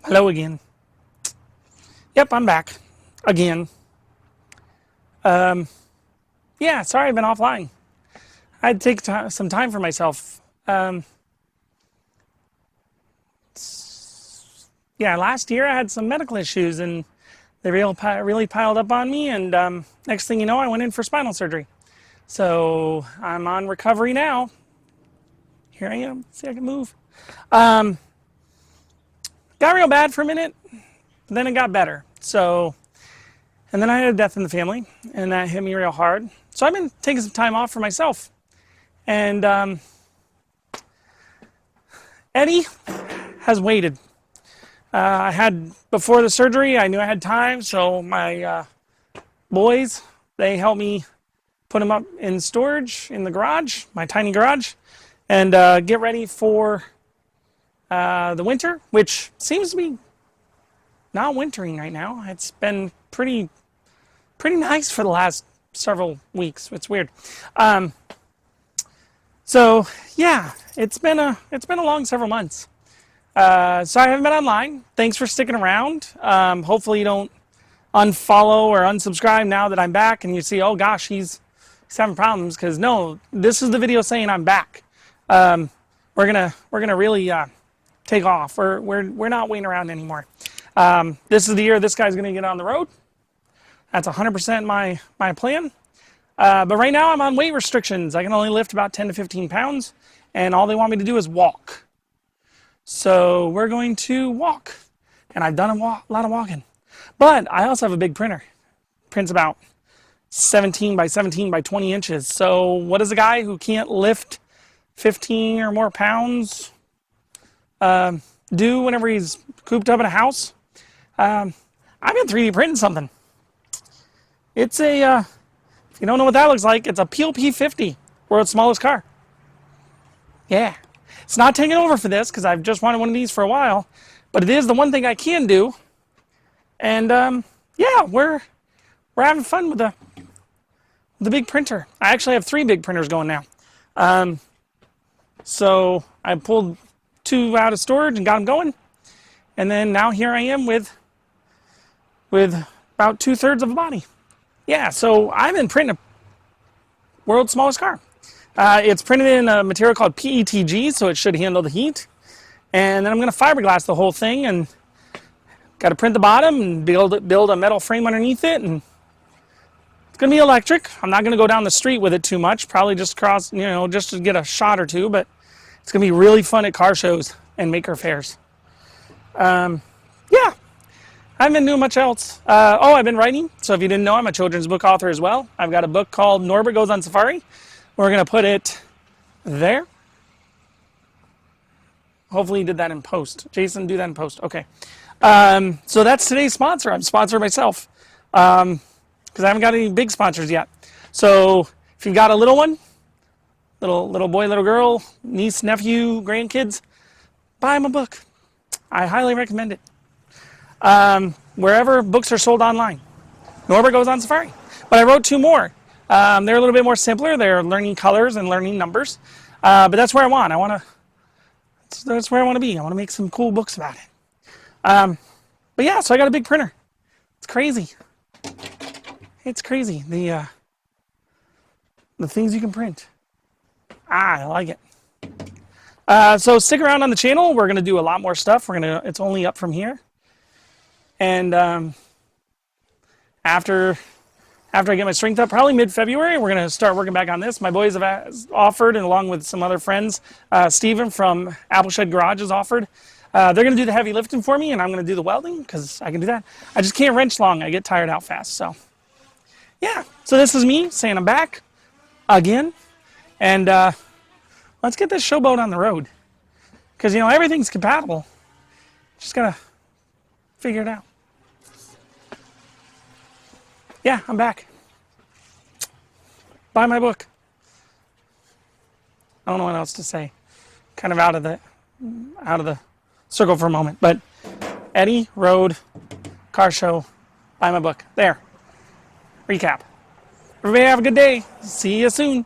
Hello again. Yep, I'm back again. Yeah, sorry I've been offline. I had to take some time for myself. Yeah, last year I had some medical issues and they really piled up on me. And next thing you know, I went in for spinal surgery. So I'm on recovery now. Here I am. See if I can move. Got real bad for a minute, but then it got better. And then I had a death in the family, and that hit me real hard. So I've been taking some time off for myself. And Eddie has waited. Before the surgery, I knew I had time, so my boys, they helped me put him up in storage in the garage, my tiny garage, and get ready for the winter, which seems to be not wintering right now. It's been pretty nice for the last several weeks. It's weird. So yeah, it's been a long several months. So I haven't been online. Thanks for sticking around. Hopefully you don't unfollow or unsubscribe now that I'm back and you see, oh gosh, he's having problems, because no, this is the video saying I'm back. We're gonna really take off. We're not waiting around anymore. This is the year this guy's gonna get on the road. That's 100% my plan. But right now I'm on weight restrictions. I can only lift about 10 to 15 pounds, and all they want me to do is walk. So we're going to walk, and I've done a lot of walking. But I also have a big printer. Prints about 17 by 17 by 20 inches. So what does a guy who can't lift 15 or more pounds do whenever he's cooped up in a house? I've been 3D printing something. It's if you don't know what that looks like, it's a PEEL P50, world's smallest car. Yeah. It's not taking over for this, because I've just wanted one of these for a while, but it is the one thing I can do. And yeah, we're having fun with the big printer. I actually have 3 big printers going now. So I pulled 2 out of storage and got them going. And then now here I am with about 2/3 of a body. Yeah, so I've been printing a world's smallest car. It's printed in a material called PETG, so it should handle the heat. And then I'm going to fiberglass the whole thing, and got to print the bottom and build a metal frame underneath it. And it's going to be electric. I'm not going to go down the street with it too much, probably just cross, just to get a shot or two, but it's going to be really fun at car shows and maker fairs. Yeah. I haven't been doing much else. I've been writing. So if you didn't know, I'm a children's book author as well. I've got a book called Norbert Goes on Safari. We're going to put it there. Hopefully you did that in post. Jason, do that in post. Okay. So that's today's sponsor. I'm sponsoring myself, because I haven't got any big sponsors yet. So if you've got a little one, little boy, little girl, niece, nephew, grandkids, buy them a book. I highly recommend it. Wherever books are sold online. Norbert Goes on Safari. But I wrote 2 more. They're a little bit more simpler. They're learning colors and learning numbers. But that's where that's where I want to be. I want to make some cool books about it. But yeah, so I got a big printer. It's crazy. It's crazy. The things you can print. I like it. So stick around on the channel. We're going to do a lot more stuff. It's only up from here. And after I get my strength up, probably mid-February, we're going to start working back on this. My boys have offered, and along with some other friends, Steven from Appleshed Garage has offered. They're going to do the heavy lifting for me, and I'm going to do the welding, because I can do that. I just can't wrench long. I get tired out fast. So yeah, so this is me saying I'm back again. And let's get this showboat on the road, because, everything's compatible. Just got to figure it out. Yeah, I'm back. Buy my book. I don't know what else to say. Kind of out of the circle for a moment. But Eddie Road Car Show. Buy my book. There. Recap. Everybody have a good day. See you soon.